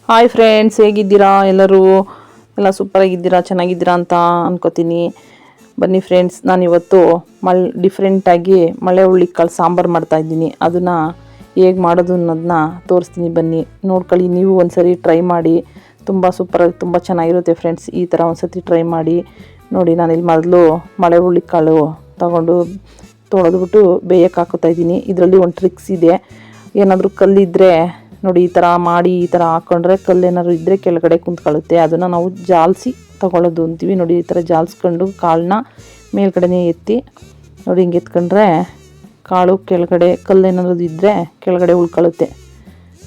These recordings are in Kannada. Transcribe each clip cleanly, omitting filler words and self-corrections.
ಹಾಯ್ ಫ್ರೆಂಡ್ಸ್, ಹೇಗಿದ್ದೀರಾ ಎಲ್ಲರೂ? ಎಲ್ಲ ಸೂಪರಾಗಿದ್ದೀರಾ, ಚೆನ್ನಾಗಿದ್ದೀರಾ ಅಂತ ಅನ್ಕೋತೀನಿ. ಬನ್ನಿ ಫ್ರೆಂಡ್ಸ್, ನಾನಿವತ್ತು ಡಿಫ್ರೆಂಟಾಗಿ ಮಳೆ ಹುಳ್ಳಿಕಾಳು ಸಾಂಬಾರು ಮಾಡ್ತಾಯಿದ್ದೀನಿ. ಅದನ್ನು ಹೇಗೆ ಮಾಡೋದು ಅನ್ನೋದನ್ನ ತೋರಿಸ್ತೀನಿ. ಬನ್ನಿ ನೋಡ್ಕೊಳ್ಳಿ, ನೀವು ಒಂದ್ಸರಿ ಟ್ರೈ ಮಾಡಿ. ತುಂಬ ಸೂಪರಾಗಿ ತುಂಬ ಚೆನ್ನಾಗಿರುತ್ತೆ ಫ್ರೆಂಡ್ಸ್. ಈ ಥರ ಒಂದ್ಸತಿ ಟ್ರೈ ಮಾಡಿ ನೋಡಿ. ನಾನಿಲ್ಲಿ ಮೊದಲು ಮಳೆ ಹುಳ್ಳಿಕಾಳು ತಗೊಂಡು ತೊಳೆದ್ಬಿಟ್ಟು ಬೇಯಕ್ಕೆ ಹಾಕೋತಾಯಿದ್ದೀನಿ. ಇದರಲ್ಲಿ ಒಂದು ಟ್ರಿಕ್ಸ್ ಇದೆ. ಏನಾದರೂ ಕಲ್ಲಿದ್ದರೆ ನೋಡಿ, ಈ ಥರ ಮಾಡಿ ಈ ಥರ ಹಾಕ್ಕೊಂಡ್ರೆ ಕಲ್ಲೇನಾದ್ರು ಇದ್ದರೆ ಕೆಳಗಡೆ ಕುಂತ್ಕೊಳ್ಳುತ್ತೆ. ಅದನ್ನು ನಾವು ಜಾಲಿಸಿ ತಗೊಳ್ಳೋದು ಅಂತೀವಿ ನೋಡಿ. ಈ ಥರ ಜಾಲಿಸ್ಕೊಂಡು ಕಾಳನ್ನ ಮೇಲ್ಗಡೆನೇ ಎತ್ತಿ ನೋಡಿ, ಹಿಂಗೆ ಎತ್ಕೊಂಡ್ರೆ ಕಾಳು ಕೆಳಗಡೆ ಕಲ್ಲೇನಾದ್ರು ಇದ್ದರೆ ಕೆಳಗಡೆ ಉಳ್ಕೊಳ್ಳುತ್ತೆ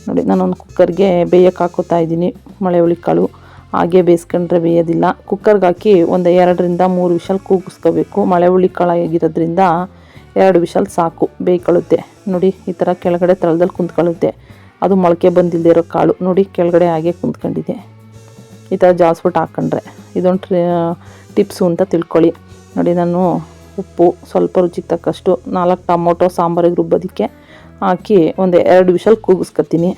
ನೋಡಿ. ನಾನೊಂದು ಕುಕ್ಕರ್ಗೆ ಬೇಯಕ್ಕೆ ಹಾಕೋತಾ ಇದ್ದೀನಿ ಮಳೆ ಹುಳಿಕಾಳು. ಹಾಗೆ ಬೇಯಿಸ್ಕೊಂಡ್ರೆ ಬೇಯೋದಿಲ್ಲ. ಕುಕ್ಕರ್ಗೆ ಹಾಕಿ ಒಂದು 2-3 ವಿಷಲ್ ಕೂಗಿಸ್ಕೋಬೇಕು. ಮಳೆ ಹುಳಿಕಾಳು ಆಗಿರೋದ್ರಿಂದ 2 ವಿಷಲ್ ಸಾಕು, ಬೇಯ್ಕೊಳ್ಳುತ್ತೆ ನೋಡಿ. ಈ ಥರ ಕೆಳಗಡೆ ತಳದಲ್ಲಿ ಕುಂತ್ಕೊಳ್ಳುತ್ತೆ. ಅದು ಮೊಳಕೆ ಬಂದಿಲ್ಲದೆ ಇರೋ ಕಾಳು ನೋಡಿ, ಕೆಳಗಡೆ ಹಾಗೆ ಕುಂತ್ಕೊಂಡಿದೆ. ಈ ಥರ ಜಾಸ್ಬಿಟ್ಟು ಹಾಕ್ಕೊಂಡ್ರೆ ಇದೊಂದು ಟಿಪ್ಸು ಅಂತ ತಿಳ್ಕೊಳ್ಳಿ ನೋಡಿ. ನಾನು ಉಪ್ಪು ಸ್ವಲ್ಪ ರುಚಿಗೆ ತಕ್ಕಷ್ಟು 4 ಟೊಮೊಟೊ ಸಾಂಬಾರಿಗೆ ರುಬ್ಬೋದಕ್ಕೆ ಹಾಕಿ ಒಂದು 2 ವಿಷಲ್ ಕೂಗಿಸ್ಕೊತೀನಿ.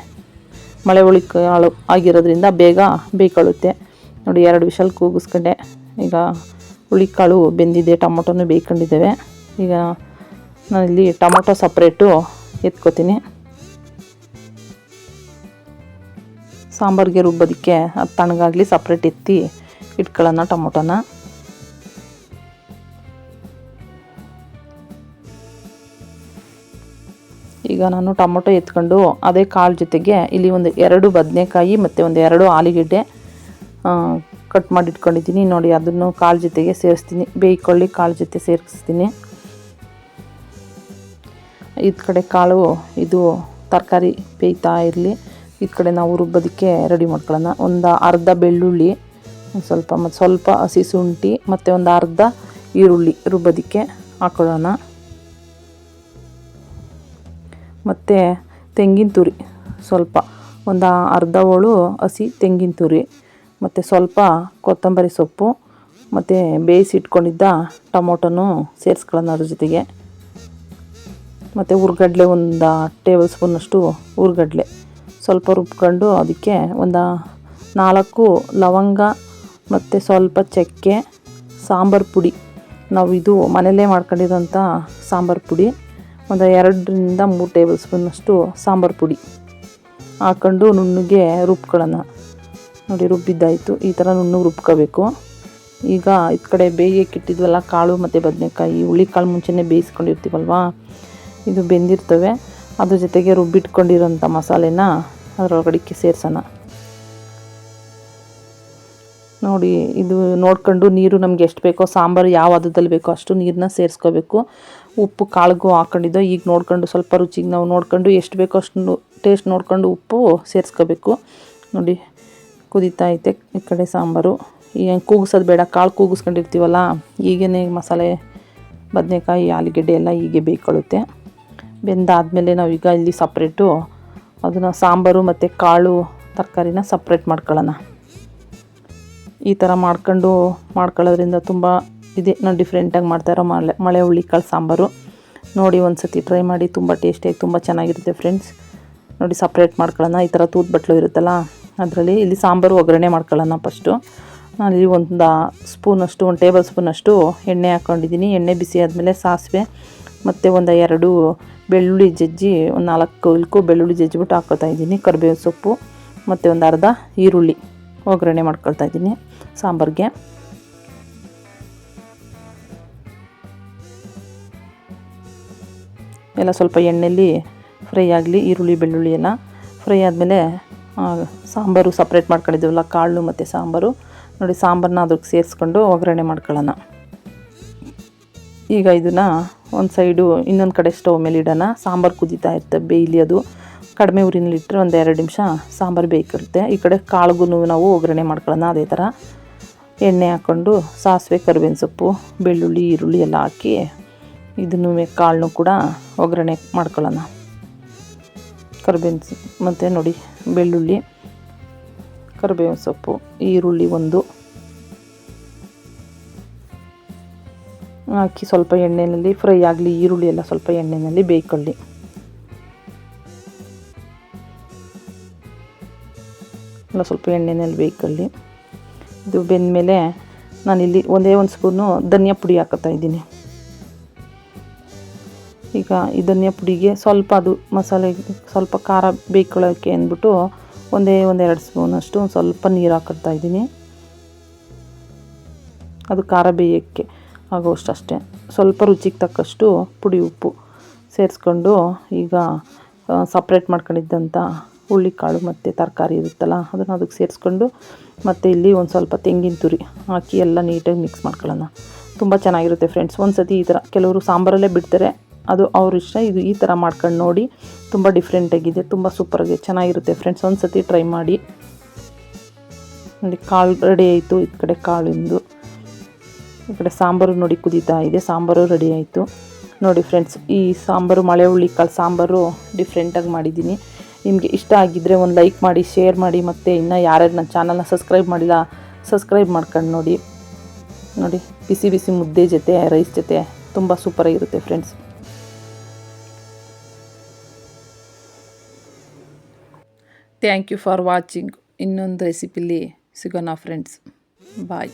ಮಳೆ ಹುಳಿಕಾಳು ಆಗಿರೋದ್ರಿಂದ ಬೇಗ ಬೇಯ್ಕೊಳ್ಳುತ್ತೆ ನೋಡಿ. 2 ವಿಷಲ್ ಕೂಗಿಸ್ಕೊಂಡೆ. ಈಗ ಹುಳಿಕಾಳು ಬೆಂದಿದೆ, ಟೊಮೊಟೊನೂ ಬೇಯ್ಕೊಂಡಿದ್ದೇವೆ. ಈಗ ನಾನಿಲ್ಲಿ ಟೊಮೊಟೊ ಸಪ್ರೇಟು ಎತ್ಕೋತೀನಿ. ಸಾಂಬಾರಿಗೆ ರುಬ್ಬೋದಕ್ಕೆ ಅದು ತಣ್ಣಗಾಗಲಿ ಸಪ್ರೇಟ್ ಎತ್ತಿ ಇಟ್ಕೊಳ್ಳೋಣ ಟೊಮೊಟೊನ. ಈಗ ನಾನು ಟೊಮೊಟೊ ಎತ್ಕೊಂಡು ಅದೇ ಕಾಳು ಜೊತೆಗೆ ಇಲ್ಲಿ ಒಂದು 2 ಬದನೆಕಾಯಿ ಮತ್ತು ಒಂದು 2 ಆಲೂಗೆಡ್ಡೆ ಕಟ್ ಮಾಡಿ ಇಟ್ಕೊಂಡಿದ್ದೀನಿ ನೋಡಿ. ಅದನ್ನು ಕಾಳು ಜೊತೆಗೆ ಸೇರಿಸ್ತೀನಿ. ಬೇಯ್ಕೊಳ್ಳಿ, ಕಾಳು ಜೊತೆ ಸೇರಿಸ್ತೀನಿ. ಈ ಕಡೆ ಕಾಳು ಇದು ತರಕಾರಿ ಬೇಯ್ತಾ ಇರಲಿ. ಈ ಕಡೆ ನಾವು ರುಬ್ಬೋದಕ್ಕೆ ರೆಡಿ ಮಾಡ್ಕೊಳ್ಳೋಣ. ಒಂದು ಅರ್ಧ ಬೆಳ್ಳುಳ್ಳಿ, ಸ್ವಲ್ಪ ಹಸಿ ಶುಂಠಿ ಮತ್ತು ಒಂದು ಅರ್ಧ ಈರುಳ್ಳಿ ರುಬ್ಬೋದಕ್ಕೆ ಹಾಕೊಳ್ಳೋಣ. ಮತ್ತು ತೆಂಗಿನ ತುರಿ ಸ್ವಲ್ಪ, ಒಂದು ಅರ್ಧ ಹೋಳು ಹಸಿ ತೆಂಗಿನ ತುರಿ, ಮತ್ತು ಸ್ವಲ್ಪ ಕೊತ್ತಂಬರಿ ಸೊಪ್ಪು, ಮತ್ತು ಬೇಯಿಸಿಟ್ಕೊಂಡಿದ್ದ ಟೊಮೊಟೊನೂ ಸೇರಿಸ್ಕೊಳ್ಳೋಣ ಅದ್ರ ಜೊತೆಗೆ. ಮತ್ತು ಹುರ್ಗಡ್ಲೆ ಒಂದು ಟೇಬಲ್ ಸ್ಪೂನಷ್ಟು ಹುರ್ಗಡ್ಲೆ ಸ್ವಲ್ಪ ರುಬ್ಕೊಂಡು ಅದಕ್ಕೆ ಒಂದು 4 ಲವಂಗ ಮತ್ತು ಸ್ವಲ್ಪ ಚಕ್ಕೆ, ಸಾಂಬಾರು ಪುಡಿ, ನಾವು ಇದು ಮನೆಯಲ್ಲೇ ಮಾಡ್ಕೊಂಡಿರೋಂಥ ಸಾಂಬಾರು ಪುಡಿ, ಒಂದು 2-3 ಟೇಬಲ್ ಸ್ಪೂನಷ್ಟು ಸಾಂಬಾರು ಪುಡಿ ಹಾಕ್ಕೊಂಡು ನುಣ್ಣಗೆ ರುಬ್ಕೊಳ್ಳೋಣ ನೋಡಿ. ರುಬ್ಬಿದ್ದಾಯಿತು. ಈ ಥರ ನುಣ್ಣಗೆ ರುಬ್ಕೋಬೇಕು. ಈಗ ಈ ಕಡೆ ಬೇಯಕ್ಕಿಟ್ಟಿದ್ವಲ್ಲ ಕಾಳು ಮತ್ತು ಬದನೆಕಾಯಿ, ಹುಳಿಕಾಳು ಮುಂಚೆನೇ ಬೇಯಿಸ್ಕೊಂಡಿರ್ತೀವಲ್ವ, ಇದು ಬೆಂದಿರ್ತವೆ. ಅದ್ರ ಜೊತೆಗೆ ರುಬ್ಬಿಟ್ಕೊಂಡಿರೋಂಥ ಮಸಾಲೆನ ಅದರೊಳಗಡೆಗೆ ಸೇರಿಸೋಣ ನೋಡಿ. ಇದು ನೋಡ್ಕೊಂಡು ನೀರು ನಮಗೆ ಎಷ್ಟು ಬೇಕೋ, ಸಾಂಬಾರು ಯಾವ ಹದದಲ್ಲಿ ಬೇಕೋ ಅಷ್ಟು ನೀರನ್ನ ಸೇರಿಸ್ಕೋಬೇಕು. ಉಪ್ಪು ಕಾಳಿಗೂ ಹಾಕ್ಕೊಂಡಿದ್ದೋ. ಈಗ ನೋಡ್ಕೊಂಡು ಸ್ವಲ್ಪ ರುಚಿಗೆ ನಾವು ನೋಡ್ಕೊಂಡು ಎಷ್ಟು ಬೇಕೋ ಅಷ್ಟು ಟೇಸ್ಟ್ ನೋಡ್ಕೊಂಡು ಉಪ್ಪು ಸೇರಿಸ್ಕೋಬೇಕು ನೋಡಿ. ಕುದೀತಾ ಐತೆ ಈ ಕಡೆ ಸಾಂಬಾರು. ಈಗ ಕೂಗಿಸೋದು ಬೇಡ, ಕಾಳು ಕೂಗಿಸ್ಕೊಂಡಿರ್ತೀವಲ್ಲ, ಈಗೇ ಮಸಾಲೆ ಬದನೆಕಾಯಿ ಆಲೂಗೆಡ್ಡೆ ಎಲ್ಲ ಹೀಗೆ ಬೇಯ್ಕೊಳ್ಳುತ್ತೆ. ಬೆಂದಾದಮೇಲೆ ನಾವೀಗ ಇಲ್ಲಿ ಸಪ್ರೇಟು ಅದನ್ನು ಸಾಂಬಾರು ಮತ್ತು ಕಾಳು ತರಕಾರಿನ ಸಪ್ರೇಟ್ ಮಾಡ್ಕೊಳ್ಳೋಣ. ಈ ಥರ ಮಾಡ್ಕೊಳ್ಳೋದ್ರಿಂದ ತುಂಬ ಇದೆ. ನಾನು ಡಿಫ್ರೆಂಟಾಗಿ ಮಾಡ್ತಾಯಿರೋ ಮಳೆ ಹುಳಿಕಾಳು ಸಾಂಬಾರು ನೋಡಿ. ಒಂದು ಸತಿ ಟ್ರೈ ಮಾಡಿ, ತುಂಬ ಟೇಸ್ಟಿಯಾಗಿ ತುಂಬ ಚೆನ್ನಾಗಿರುತ್ತೆ ಫ್ರೆಂಡ್ಸ್ ನೋಡಿ. ಸಪ್ರೇಟ್ ಮಾಡ್ಕೊಳ್ಳೋಣ. ಈ ಥರ ತೂತು ಬಟ್ಲು ಇರುತ್ತಲ್ಲ ಅದರಲ್ಲಿ ಇಲ್ಲಿ ಸಾಂಬಾರು ಒಗ್ಗರಣೆ ಮಾಡ್ಕೊಳ್ಳೋಣ. ಫಸ್ಟು ನಾನಿಲ್ಲಿ ಒಂದು ಸ್ಪೂನಷ್ಟು, 1 ಟೇಬಲ್ ಸ್ಪೂನಷ್ಟು ಎಣ್ಣೆ ಹಾಕ್ಕೊಂಡಿದ್ದೀನಿ. ಎಣ್ಣೆ ಬಿಸಿ ಆದಮೇಲೆ ಸಾಸಿವೆ ಮತ್ತು ಒಂದು 2 ಬೆಳ್ಳುಳ್ಳಿ ಜಜ್ಜಿ, ಒಂದು 4 ಇಲ್ಕು ಬೆಳ್ಳುಳ್ಳಿ ಜಜ್ಜಿಬಿಟ್ಟು ಹಾಕ್ಕೊತಾಯಿದ್ದೀನಿ. ಕರಿಬೇವು ಸೊಪ್ಪು ಮತ್ತು ಒಂದು ಅರ್ಧ ಈರುಳ್ಳಿ ಒಗ್ಗರಣೆ ಮಾಡ್ಕೊಳ್ತಾಯಿದ್ದೀನಿ ಸಾಂಬಾರಿಗೆ. ಎಲ್ಲ ಸ್ವಲ್ಪ ಎಣ್ಣೆಯಲ್ಲಿ ಫ್ರೈ ಆಗಲಿ. ಈರುಳ್ಳಿ ಬೆಳ್ಳುಳ್ಳಿ ಎಲ್ಲ ಫ್ರೈ ಆದಮೇಲೆ ಸಾಂಬಾರು ಸಪ್ರೇಟ್ ಮಾಡ್ಕೊಂಡಿದ್ದೀವಲ್ಲ ಕಾಳು ಮತ್ತು ಸಾಂಬಾರು ನೋಡಿ, ಸಾಂಬಾರನ್ನ ಅದಕ್ಕೆ ಸೇರಿಸ್ಕೊಂಡು ಒಗ್ಗರಣೆ ಮಾಡ್ಕೊಳ್ಳೋಣ. ಈಗ ಇದನ್ನು ಒಂದು ಸೈಡು ಇನ್ನೊಂದು ಕಡೆ ಸ್ಟವ್ ಮೇಲೆ ಇಡೋಣ. ಸಾಂಬಾರು ಕುದೀತಾ ಇರ್ತದೆ, ಬೇಯಲಿ. ಅದು ಕಡಿಮೆ ಉರಿನಲ್ಲಿಟ್ಟರೆ ಒಂದು 2 ನಿಮಿಷ ಸಾಂಬಾರು ಬೇಯ್ಕಿರುತ್ತೆ. ಈ ಕಡೆ ಕಾಳಿಗೂ ನಾವು ಒಗ್ಗರಣೆ ಮಾಡ್ಕೊಳ್ಳೋಣ. ಅದೇ ಥರ ಎಣ್ಣೆ ಹಾಕ್ಕೊಂಡು ಸಾಸಿವೆ, ಕರಿಬೇವಿನ ಸೊಪ್ಪು, ಬೆಳ್ಳುಳ್ಳಿ, ಈರುಳ್ಳಿ ಎಲ್ಲ ಹಾಕಿ ಇದನ್ನು ಕಾಳನ್ನು ಕೂಡ ಒಗ್ಗರಣೆ ಮಾಡ್ಕೊಳ್ಳೋಣ. ಕರಿಬೇವಿನ ಸೊಪ್ಪು ಮತ್ತು ನೋಡಿ ಬೆಳ್ಳುಳ್ಳಿ, ಕರಿಬೇವಿನ ಸೊಪ್ಪು, ಈರುಳ್ಳಿ ಒಂದು ಹಾಕಿ ಸ್ವಲ್ಪ ಎಣ್ಣೆಯಲ್ಲಿ ಫ್ರೈ ಆಗಲಿ. ಈರುಳ್ಳಿ ಎಲ್ಲ ಸ್ವಲ್ಪ ಎಣ್ಣೆಯಲ್ಲಿ ಬೇಯ್ಕೊಳ್ಳಿ. ಎಲ್ಲ ಸ್ವಲ್ಪ ಎಣ್ಣೆನಲ್ಲಿ ಬೇಯ್ಕೊಳ್ಳಿ. ಇದು ಬೆಂದಮೇಲೆ ನಾನಿಲ್ಲಿ ಒಂದೇ ಒಂದು ಸ್ಪೂನು ಧನಿಯಾ ಪುಡಿ ಹಾಕೋತಾ ಇದ್ದೀನಿ. ಈಗ ಈ ಧನಿಯಾ ಪುಡಿಗೆ ಸ್ವಲ್ಪ ಅದು ಮಸಾಲೆ ಸ್ವಲ್ಪ ಖಾರ ಬೇಯ್ಕೊಳ್ಳೋಕ್ಕೆ ಅಂದ್ಬಿಟ್ಟು ಒಂದೆರಡು ಸ್ಪೂನಷ್ಟು ಸ್ವಲ್ಪ ನೀರು ಹಾಕ್ತಾ ಇದ್ದೀನಿ. ಅದು ಖಾರ ಬೇಯೋಕ್ಕೆ ಆಗೋಷ್ಟು ಅಷ್ಟೇ. ಸ್ವಲ್ಪ ರುಚಿಗೆ ತಕ್ಕಷ್ಟು ಪುಡಿ ಉಪ್ಪು ಸೇರಿಸ್ಕೊಂಡು ಈಗ ಸಪ್ರೇಟ್ ಮಾಡ್ಕೊಂಡಿದ್ದಂಥ ಹುಳ್ಳಿಕಾಳು ಮತ್ತು ತರಕಾರಿ ಇರುತ್ತಲ್ಲ ಅದನ್ನು ಅದಕ್ಕೆ ಸೇರಿಸ್ಕೊಂಡು ಮತ್ತು ಇಲ್ಲಿ ಒಂದು ಸ್ವಲ್ಪ ತೆಂಗಿನ ತುರಿ ಹಾಕಿ ಎಲ್ಲ ನೀಟಾಗಿ ಮಿಕ್ಸ್ ಮಾಡ್ಕೊಳ್ಳೋಣ. ತುಂಬ ಚೆನ್ನಾಗಿರುತ್ತೆ ಫ್ರೆಂಡ್ಸ್. ಒಂದು ಸತಿ ಈ ಥರ ಕೆಲವರು ಸಾಂಬಾರಲ್ಲೇ ಬಿಡ್ತಾರೆ, ಅದು ಅವ್ರ ಇಷ್ಟ. ಇದು ಈ ಥರ ಮಾಡ್ಕೊಂಡು ನೋಡಿ, ತುಂಬ ಡಿಫ್ರೆಂಟಾಗಿದೆ, ತುಂಬ ಸೂಪರಾಗಿ ಚೆನ್ನಾಗಿರುತ್ತೆ ಫ್ರೆಂಡ್ಸ್. ಒಂದು ಸತಿ ಟ್ರೈ ಮಾಡಿ. ನೋಡಿ ಕಾಳು ರೆಡಿ ಆಯಿತು. ಈ ಕಡೆ ಕಾಳಿಂದು ಈ ಕಡೆ ಸಾಂಬಾರು ನೋಡಿ ಕುದೀತಾ ಇದೆ. ಸಾಂಬಾರು ರೆಡಿ ಆಯಿತು ನೋಡಿ ಫ್ರೆಂಡ್ಸ್. ಈ ಸಾಂಬಾರು ಮಳೆ ಹುಳ್ಳಿಕಾಳು ಸಾಂಬಾರು ಡಿಫ್ರೆಂಟಾಗಿ ಮಾಡಿದ್ದೀನಿ. ನಿಮಗೆ ಇಷ್ಟ ಆಗಿದ್ದರೆ ಒಂದು ಲೈಕ್ ಮಾಡಿ, ಶೇರ್ ಮಾಡಿ, ಮತ್ತು ಇನ್ನು ಯಾರ್ಯಾರು ನನ್ನ ಚಾನಲ್ನ ಸಬ್ಸ್ಕ್ರೈಬ್ ಮಾಡಿಲ್ಲ ಸಬ್ಸ್ಕ್ರೈಬ್ ಮಾಡ್ಕೊಂಡು ನೋಡಿ. ನೋಡಿ ಬಿಸಿ ಬಿಸಿ ಮುದ್ದೆ ಜೊತೆ ರೈಸ್ ಜೊತೆ ತುಂಬ ಸೂಪರಾಗಿರುತ್ತೆ friends. Thank you for watching. ಇನ್ನೊಂದು ರೆಸಿಪಿಲಿ ಸಿಗೋಣ ಫ್ರೆಂಡ್ಸ್. ಬಾಯ್.